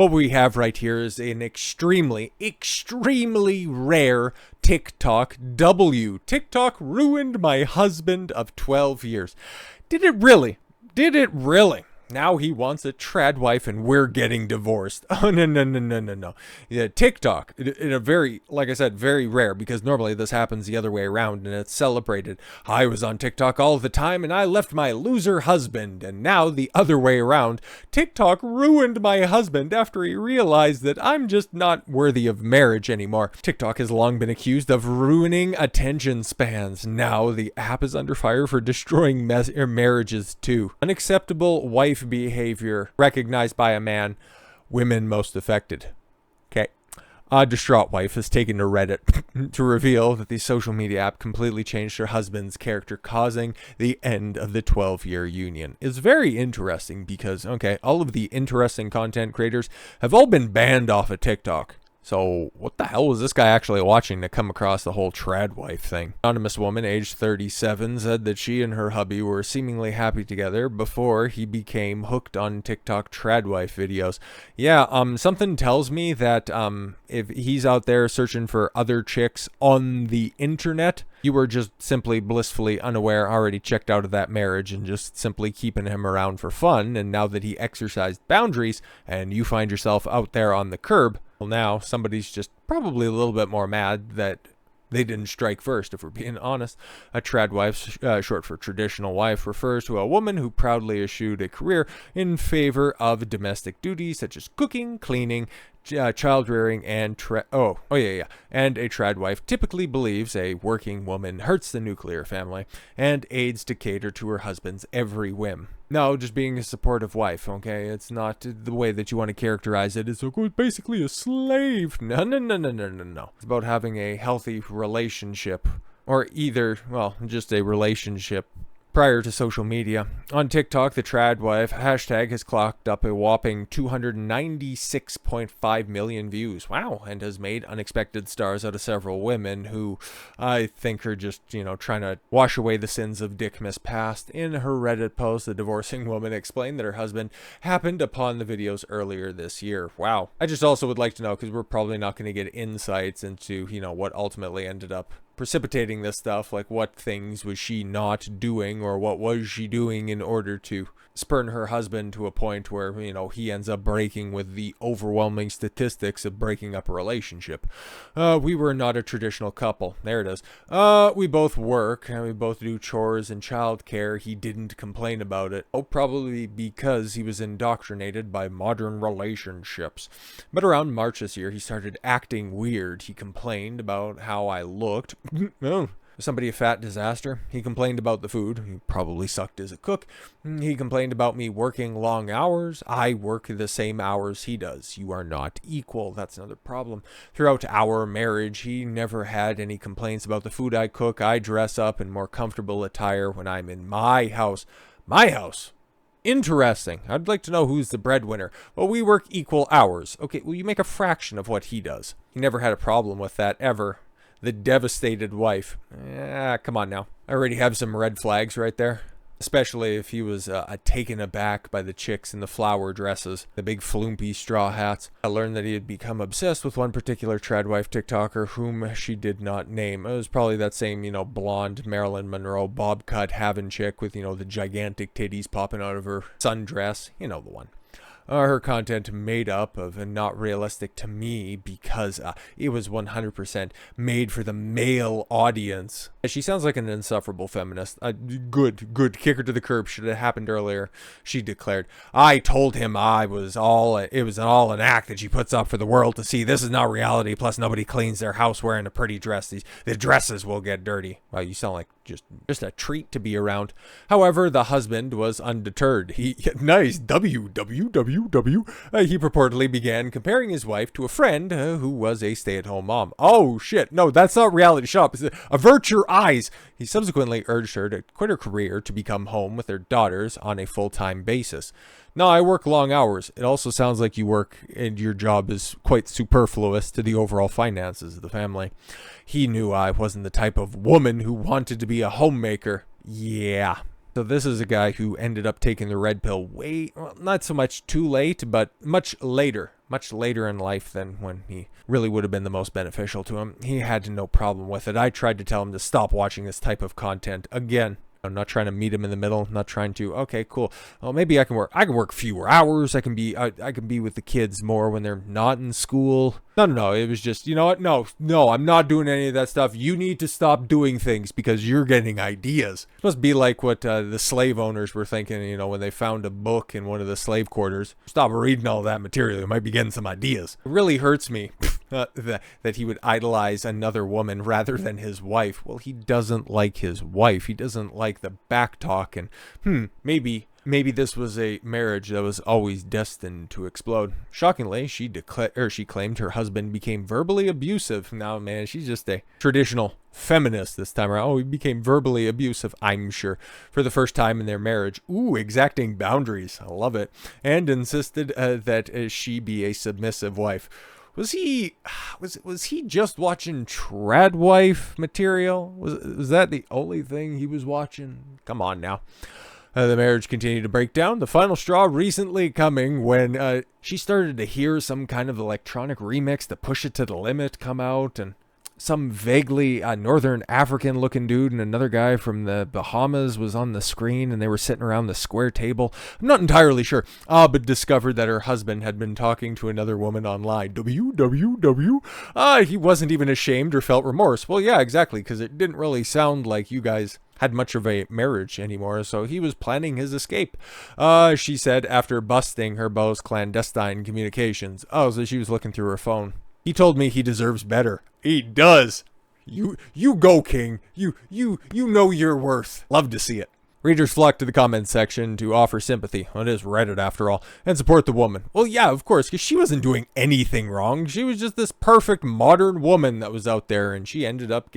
What we have right here is an extremely rare TikTok W. TikTok ruined my husband of 12 years. Did it really? Did it really? Now he wants a trad wife and we're getting divorced. Oh, no. Yeah, TikTok, in a very, like I said, very rare, because normally this happens the other way around and it's celebrated. I was on TikTok all the time and I left my loser husband. And now the other way around, TikTok ruined my husband after he realized that I'm just not worthy of marriage anymore. TikTok has long been accused of ruining attention spans. Now the app is under fire for destroying marriages too. Unacceptable wife behavior recognized by a man, women most affected. Okay. A distraught wife has taken to Reddit to reveal that the social media app completely changed her husband's character, causing the end of the 12-year union. It's very interesting because, okay, all of the interesting content creators have all been banned off of TikTok. So what the hell was this guy actually watching to come across the whole trad wife thing? Anonymous woman, aged 37, said that she and her hubby were seemingly happy together before he became hooked on TikTok trad wife videos. Yeah, something tells me that if he's out there searching for other chicks on the internet, you were just simply blissfully unaware, already checked out of that marriage and just simply keeping him around for fun. And now that he exercised boundaries and you find yourself out there on the curb, well, now somebody's just probably a little bit more mad that they didn't strike first, if we're being honest. A trad wife, short for traditional wife, refers to a woman who proudly eschewed a career in favor of domestic duties such as cooking, cleaning, child rearing, and and a trad wife typically believes a working woman hurts the nuclear family and aids to cater to her husband's every whim. No, just being a supportive wife, okay? It's not the way that you want to characterize it. It's basically a slave. No. It's about having a healthy relationship, or just a relationship prior to social media. On TikTok, the trad wife hashtag has clocked up a whopping 296.5 million views. Wow, and has made unexpected stars out of several women who I think are just, trying to wash away the sins of Dickmas past. In her Reddit post, the divorcing woman explained that her husband happened upon the videos earlier this year. Wow. I just also would like to know, because we're probably not going to get insights into, what ultimately ended up precipitating this stuff, like what things was she not doing, or what was she doing in order to spurn her husband to a point where, he ends up breaking with the overwhelming statistics of breaking up a relationship. We were not a traditional couple. There it is. We both work, and we both do chores and childcare. He didn't complain about it. Oh, probably because he was indoctrinated by modern relationships. But around March this year, he started acting weird. He complained about how I looked. Oh. Somebody a fat disaster. He complained about the food. He probably sucked as a cook. He complained about me working long hours. I work the same hours he does. You are not equal. That's another problem. Throughout our marriage, he never had any complaints about the food I cook. I dress up in more comfortable attire when I'm in my house. My house. Interesting. I'd like to know who's the breadwinner. Well, we work equal hours. Okay, well, you make a fraction of what he does. He never had a problem with that, ever. The devastated wife. Come on now. I already have some red flags right there. Especially if he was taken aback by the chicks in the flower dresses, the big flumpy straw hats. I learned that he had become obsessed with one particular trad wife TikToker whom she did not name. It was probably that same, blonde Marilyn Monroe bob cut having chick with, the gigantic titties popping out of her sundress. You know the one. Her content made up of and not realistic to me because it was 100% made for the male audience. She sounds like an insufferable feminist. Good. Kick her to the curb. Should have happened earlier. She declared, I told him it was all an act that she puts up for the world to see. This is not reality. Plus, nobody cleans their house wearing a pretty dress. The dresses will get dirty. Wow, you sound like just a treat to be around. However, the husband was undeterred. He purportedly began comparing his wife to a friend who was a stay-at-home mom. Oh shit, no, that's not reality. Shut up. Avert your eyes. He subsequently urged her to quit her career to become home with their daughters on a full-time basis. No, I work long hours. It also sounds like you work and your job is quite superfluous to the overall finances of the family. He knew I wasn't the type of woman who wanted to be a homemaker. Yeah. So this is a guy who ended up taking the red pill way, well, not so much too late, but much later in life than when he really would have been the most beneficial to him. He had no problem with it. I tried to tell him to stop watching this type of content. Again, I'm not trying to meet him in the middle. Not trying to, okay, cool. Well, maybe I can work fewer hours. I can be with the kids more when they're not in school. No. It was just, you know what? No, I'm not doing any of that stuff. You need to stop doing things because you're getting ideas. It must be like what the slave owners were thinking, you know, when they found a book in one of the slave quarters. Stop reading all that material. You might be getting some ideas. It really hurts me that he would idolize another woman rather than his wife. Well, he doesn't like his wife. He doesn't like the back talk, and maybe this was a marriage that was always destined to explode. Shockingly, she claimed her husband became verbally abusive. Now, man, she's just a traditional feminist this time around. Oh, he became verbally abusive, I'm sure, for the first time in their marriage. Ooh, exacting boundaries. I love it. And insisted that she be a submissive wife. Was he just watching trad wife material? Was that the only thing he was watching? Come on now. The marriage continued to break down. The final straw recently coming when she started to hear some kind of electronic remix to Push It to the Limit come out, and some vaguely Northern African looking dude and another guy from the Bahamas was on the screen, and they were sitting around the square table. I'm not entirely sure, but discovered that her husband had been talking to another woman online. WWW. He wasn't even ashamed or felt remorse. Well, yeah, exactly, because it didn't really sound like you guys had much of a marriage anymore, so he was planning his escape, she said after busting her beau's clandestine communications. Oh, so she was looking through her phone. He told me he deserves better. He does. You go, King. You know your worth. Love to see it. Readers flocked to the comments section to offer sympathy. Well, it is Reddit after all, and support the woman. Well, yeah, of course, because she wasn't doing anything wrong. She was just this perfect modern woman that was out there, and she ended up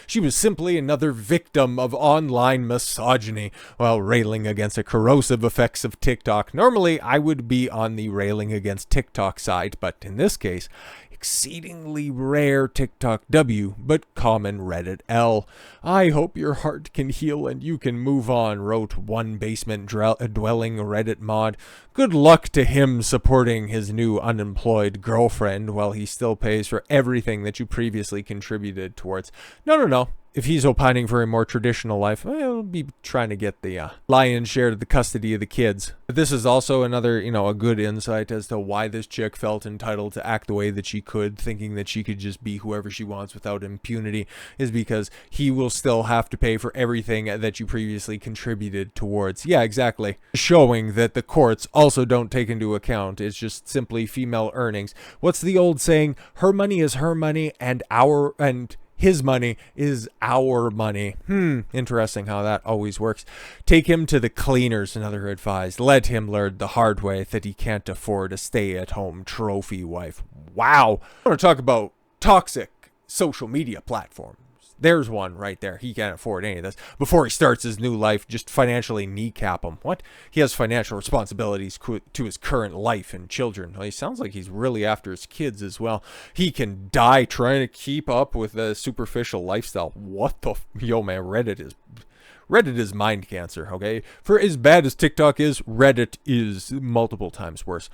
she was simply another victim of online misogyny while railing against the corrosive effects of TikTok. Normally, I would be on the railing against TikTok side, but in this case, exceedingly rare TikTok W, but common Reddit L. I hope your heart can heal and you can move on, wrote one basement dwelling Reddit mod. Good luck to him supporting his new unemployed girlfriend while he still pays for everything that you previously contributed towards. No. If he's opining for a more traditional life, he'll be trying to get the lion's share of the custody of the kids. But this is also another, a good insight as to why this chick felt entitled to act the way that she could, thinking that she could just be whoever she wants without impunity, is because he will still have to pay for everything that you previously contributed towards. Yeah, exactly. Showing that the courts also don't take into account. It's just simply female earnings. What's the old saying? Her money is her money and his money is our money. Interesting how that always works. Take him to the cleaners, another advised. Let him learn the hard way that he can't afford a stay-at-home trophy wife. Wow. I want to talk about toxic social media platforms. There's one right there. He can't afford any of this. Before he starts his new life, just financially kneecap him. What? He has financial responsibilities to his current life and children. Well, he sounds like he's really after his kids as well. He can die trying to keep up with a superficial lifestyle. What the... Yo, man, Reddit is mind cancer, okay? For as bad as TikTok is, Reddit is multiple times worse.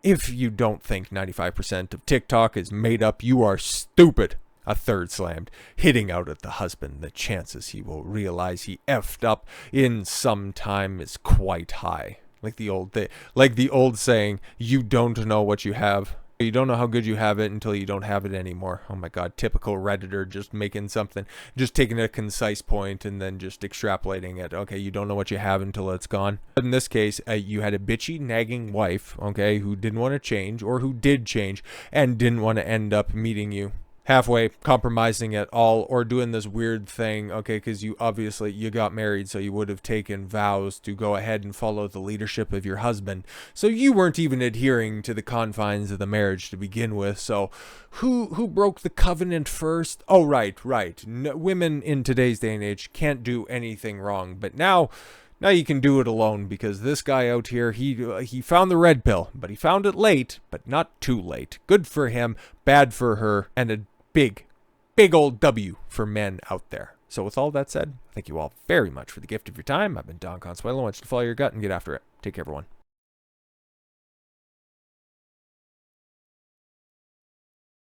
If you don't think 95% of TikTok is made up, you are stupid. A third slammed, hitting out at the husband. The chances he will realize he effed up in some time is quite high. Like the old saying, you don't know what you have. You don't know how good you have it until you don't have it anymore. Oh my God, typical Redditor, just making something, just taking a concise point and then just extrapolating it. Okay, you don't know what you have until it's gone. But in this case, you had a bitchy, nagging wife, okay, who didn't want to change, or who did change and didn't want to end up meeting you halfway, compromising it all, or doing this weird thing, okay, because you got married, so you would have taken vows to go ahead and follow the leadership of your husband. So you weren't even adhering to the confines of the marriage to begin with. So who broke the covenant first? Oh, right. No, women in today's day and age can't do anything wrong, but now you can do it alone, because this guy out here, he found the red pill, but he found it late, but not too late. Good for him, bad for her, and a big old W for men out there. So with all that said, thank you all very much for the gift of your time. I've been Don Consuelo. I want you to follow your gut and get after it. Take care, everyone.